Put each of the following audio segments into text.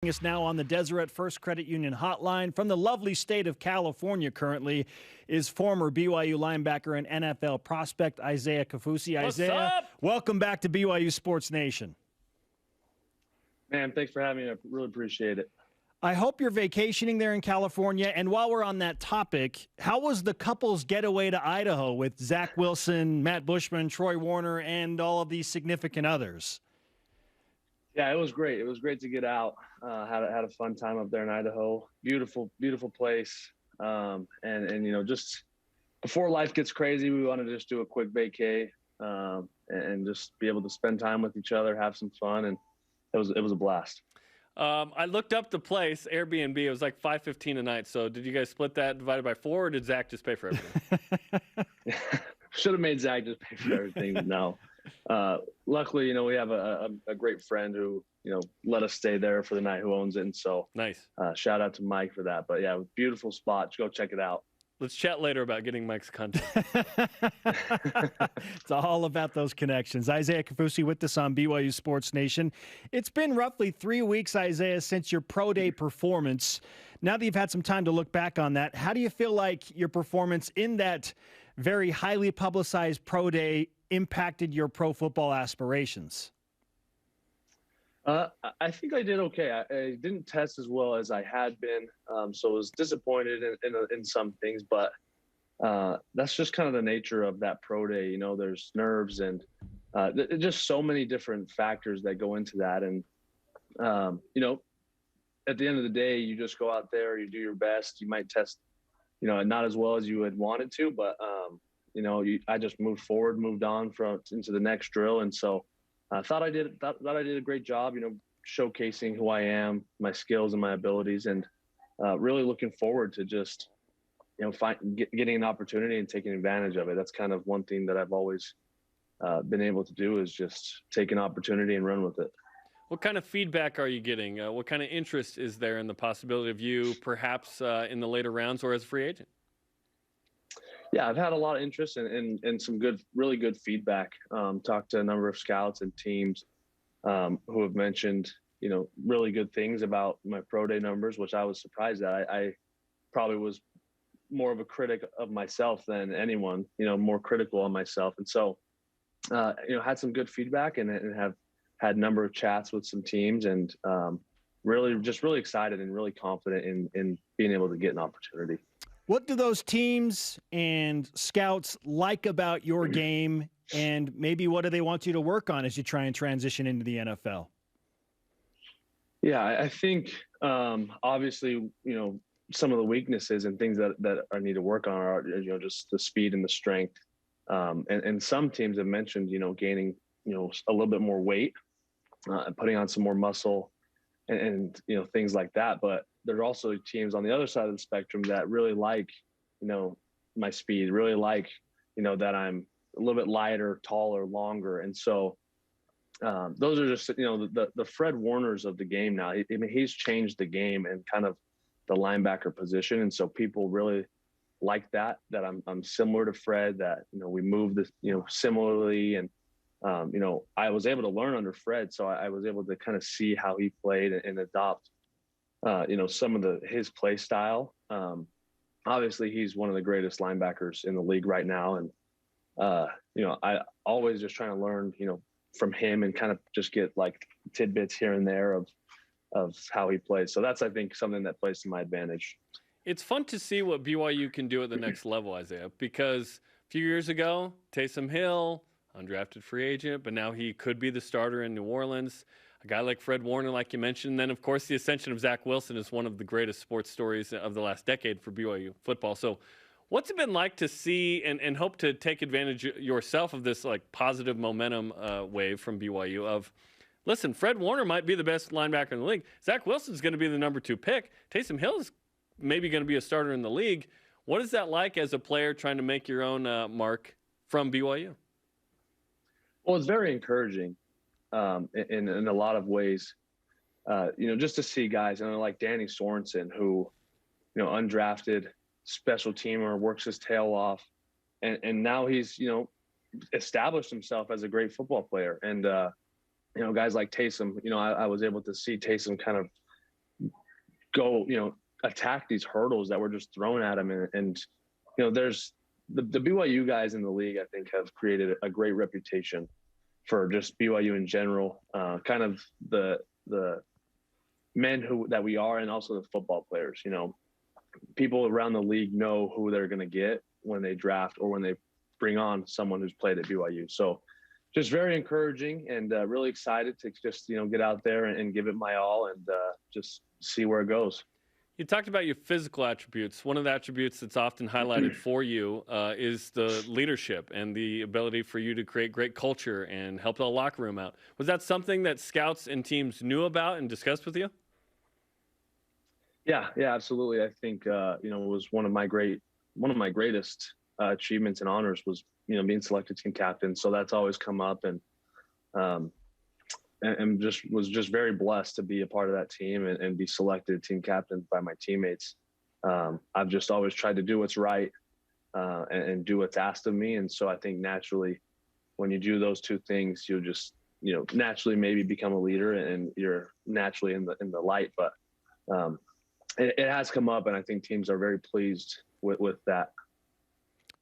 Us now on the Deseret First Credit Union hotline from the lovely state of California currently is former BYU linebacker and NFL prospect Isaiah Kaufusi. Isaiah, welcome back to BYU Sports Nation. Man, thanks for having me. I really appreciate it. I hope you're vacationing there in California. And while we're on that topic, how was the couple's getaway to Idaho with Zach Wilson, Matt Bushman, Troy Warner, and all of these significant others? Yeah, it was great. It was great to get out. Had a fun time up there in Idaho. Beautiful, beautiful place. And you know, just before life gets crazy, we wanted to just do a quick vacay and just be able to spend time with each other, have some fun, and it was a blast. I looked up the place, Airbnb. It was like $515 a night. So did you guys split that divided by 4, or did Zach just pay for everything? Should have made Zach just pay for everything, but no. Luckily, you know, we have a great friend who, you know, let us stay there for the night, who owns it. And so nice. Shout out to Mike for that. But yeah, beautiful spot. Go check it out. Let's chat later about getting Mike's content. It's all about those connections. Isaiah Kaufusi with us on BYU Sports Nation. It's been roughly 3 weeks, Isaiah, since your pro day performance. Now that you've had some time to look back on that, how do you feel like your performance in that very highly publicized pro day impacted your pro football aspirations? I think I did okay. I didn't test as well as I had been, so I was disappointed in some things. But that's just kind of the nature of that pro day. You know, there's nerves and just so many different factors that go into that. And you know, at the end of the day, you just go out there, you do your best. You might test, you know, not as well as you had wanted to, but you know, I just moved forward, moved on into the next drill, and so. I thought I did a great job, you know, showcasing who I am, my skills and my abilities, and really looking forward to just, you know, getting an opportunity and taking advantage of it. That's kind of one thing that I've always been able to do, is just take an opportunity and run with it. What kind of feedback are you getting? What kind of interest is there in the possibility of you perhaps in the later rounds or as a free agent? Yeah, I've had a lot of interest and some really good feedback. Talked to a number of scouts and teams who have mentioned, you know, really good things about my pro day numbers, which I was surprised at. I probably was more of a critic of myself than anyone, you know, more critical of myself. And so, you know, had some good feedback and have had a number of chats with some teams, and really excited and really confident in being able to get an opportunity. What do those teams and scouts like about your game, and maybe what do they want you to work on as you try and transition into the NFL? Yeah, I think obviously, you know, some of the weaknesses and things that I need to work on are, you know, just the speed and the strength. And some teams have mentioned, you know, gaining, you know, a little bit more weight, putting on some more muscle and you know, things like that. But there are also teams on the other side of the spectrum that really like, you know, my speed, really like, you know, that I'm a little bit lighter, taller, longer. And so those are just, you know, the Fred Warners of the game now. I mean, he's changed the game and kind of the linebacker position. And so people really like that I'm similar to Fred, that, you know, we move this, you know, similarly. And, you know, I was able to learn under Fred. So I was able to kind of see how he played and adopt, you know, some of his play style. Obviously he's one of the greatest linebackers in the league right now. And, you know, I always just trying to learn, you know, from him and kind of just get like tidbits here and there of how he plays. So that's, I think, something that plays to my advantage. It's fun to see what BYU can do at the next level, Isaiah, because a few years ago, Taysom Hill, undrafted free agent, but now he could be the starter in New Orleans. A guy like Fred Warner, like you mentioned. And then, of course, the ascension of Zach Wilson is one of the greatest sports stories of the last decade for BYU football. So what's it been like to see and hope to take advantage yourself of this like positive momentum wave from BYU of, listen, Fred Warner might be the best linebacker in the league. Zach Wilson's going to be the number 2 pick. Taysom Hill's maybe going to be a starter in the league. What is that like as a player trying to make your own mark from BYU? Well, it's very encouraging in a lot of ways, you know, just to see guys, you know, like Danny Sorensen, who, you know, undrafted special teamer, works his tail off, and now he's, you know, established himself as a great football player. And, you know, guys like Taysom, you know, I was able to see Taysom kind of go, attack these hurdles that were just thrown at him. And there's the BYU guys in the league, I think, have created a great reputation for just BYU in general, kind of the men that we are, and also the football players. People around the league know who they're going to get when they draft or when they bring on someone who's played at BYU. So just very encouraging, and really excited to just, get out there and give it my all, and just see where it goes. You talked about your physical attributes. One of the attributes that's often highlighted for you is the leadership and the ability for you to create great culture and help the locker room out. Was that something that scouts and teams knew about and discussed with you? Yeah, absolutely. I think it was one of my greatest achievements and honors was being selected team captain. So that's always come up, and was just very blessed to be a part of that team and be selected team captain by my teammates. I've just always tried to do what's right and do what's asked of me. And so I think naturally, when you do those two things, you'll just, naturally maybe become a leader, and you're naturally in the light. But it has come up, and I think teams are very pleased with that.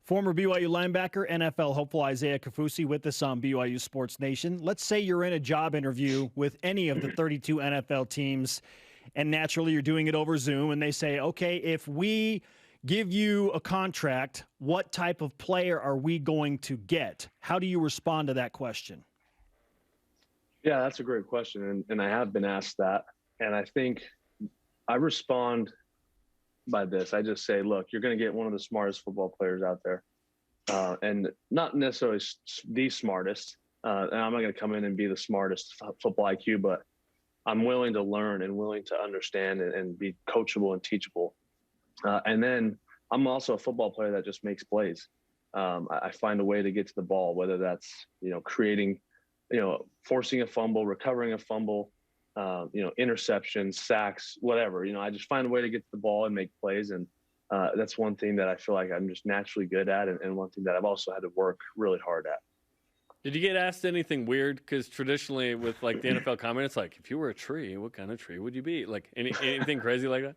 Former BYU linebacker, NFL hopeful Isaiah Kaufusi with us on BYU Sports Nation. Let's say you're in a job interview with any of the 32 NFL teams, and naturally you're doing it over Zoom, and they say, okay, if we give you a contract, what type of player are we going to get? How do you respond to that question? Yeah, that's a great question, and I have been asked that, and I think I respond by this. I just say, look, you're going to get one of the smartest football players out there, and not necessarily the smartest. And I'm not going to come in and be the smartest football IQ, but I'm willing to learn and willing to understand and be coachable and teachable. And then I'm also a football player that just makes plays. I find a way to get to the ball, whether that's, creating, forcing a fumble, recovering a fumble, interceptions, sacks, whatever. I just find a way to get to the ball and make plays. And that's one thing that I feel like I'm just naturally good at, and one thing that I've also had to work really hard at. Did you get asked anything weird? Because traditionally with like the NFL comment, it's like, if you were a tree, what kind of tree would you be? Like anything crazy like that?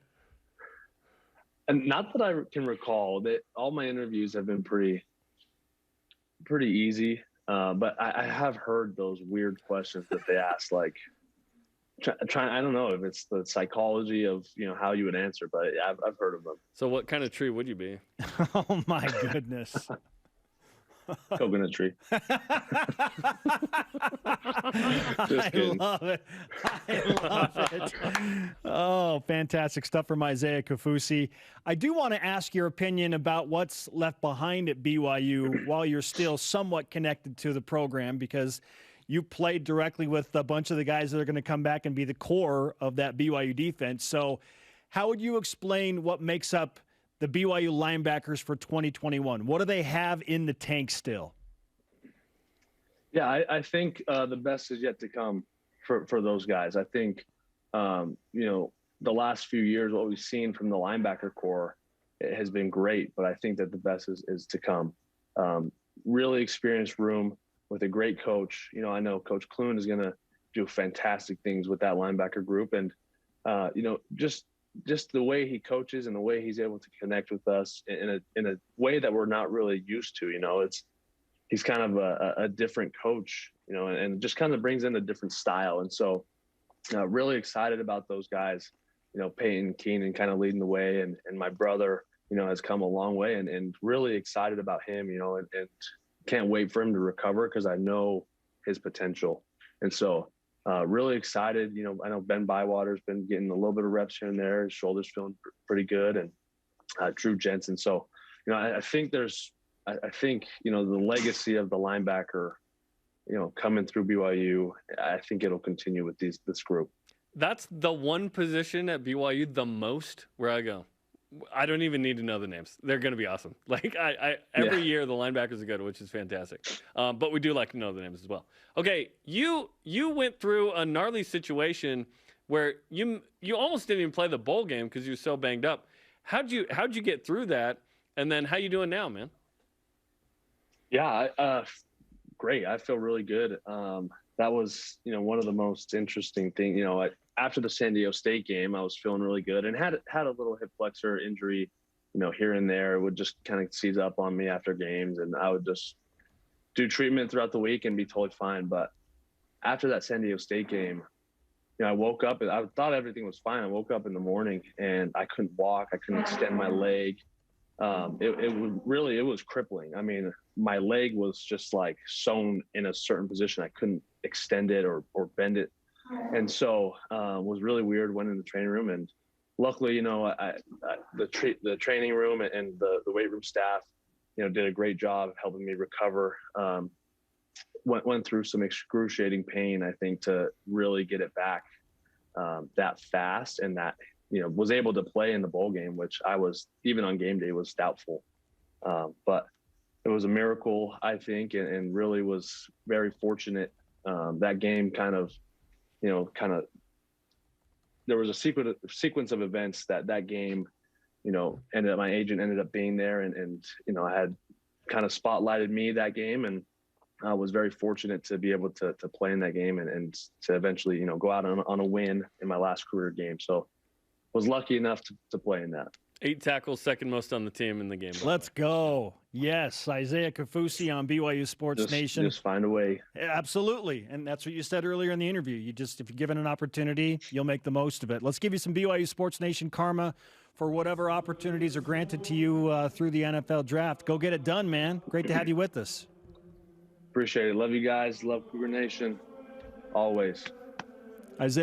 And not that I can recall. That all my interviews have been pretty easy. But I have heard those weird questions that they ask, like, I don't know if it's the psychology of how you would answer, but I've heard of them. So what kind of tree would you be? Oh my goodness. Coconut tree. Just kidding. I love it. I love it. Oh, fantastic stuff from Isaiah Kaufusi. I do want to ask your opinion about what's left behind at BYU while you're still somewhat connected to the program, because you played directly with a bunch of the guys that are going to come back and be the core of that BYU defense. So how would you explain what makes up the BYU linebackers for 2021? What do they have in the tank still? Yeah, I think the best is yet to come for those guys. I think, the last few years, what we've seen from the linebacker core, it has been great, but I think that the best is to come. Really experienced room with a great coach. I know Coach Clune is going to do fantastic things with that linebacker group. And, just the way he coaches and the way he's able to connect with us in a way that we're not really used to. He's kind of a different coach, and just kind of brings in a different style. And so really excited about those guys, Peyton Keenan kind of leading the way, and my brother, has come a long way, and really excited about him, and can't wait for him to recover, because I know his potential. And so really excited. I know Ben Bywater's been getting a little bit of reps here and there. His shoulder's feeling pretty good, and Drew Jensen. So, I think the legacy of the linebacker, coming through BYU, I think it'll continue with this group. That's the one position at BYU the most where I go, I don't even need to know the names. They're going to be awesome. Like every year the linebackers are good, which is fantastic. But we do like to know the names as well. Okay, you went through a gnarly situation where you almost didn't even play the bowl game because you were so banged up. How'd you get through that? And then how you doing now, man? Yeah, great. I feel really good. That was, one of the most interesting things. after the San Diego State game, I was feeling really good and had a little hip flexor injury, here and there. It would just kind of seize up on me after games, and I would just do treatment throughout the week and be totally fine. But after that San Diego State game, I woke up and I thought everything was fine. I woke up in the morning and I couldn't walk. I couldn't extend my leg. It was crippling. I mean, my leg was just like sewn in a certain position. I couldn't extend it or bend it. And so it was really weird. Went in the training room, and luckily, the training room and the weight room staff, did a great job helping me recover. Went through some excruciating pain, I think, to really get it back that fast, and that was able to play in the bowl game, which I was, even on game day, was doubtful. But it was a miracle, I think, and really was very fortunate. That game kind of there was a sequence of events that game, my agent ended up being there, and I had kind of spotlighted me that game, and I was very fortunate to be able to play in that game and to eventually, go out on a win in my last career game. So was lucky enough to play in that. 8 tackles, second most on the team in the game. Let's go. Yes, Isaiah Kaufusi on BYU Sports Nation. Just find a way. Absolutely. And that's what you said earlier in the interview. If you're given an opportunity, you'll make the most of it. Let's give you some BYU Sports Nation karma for whatever opportunities are granted to you through the NFL draft. Go get it done, man. Great to have you with us. Appreciate it. Love you guys. Love Cougar Nation. Always. Isaiah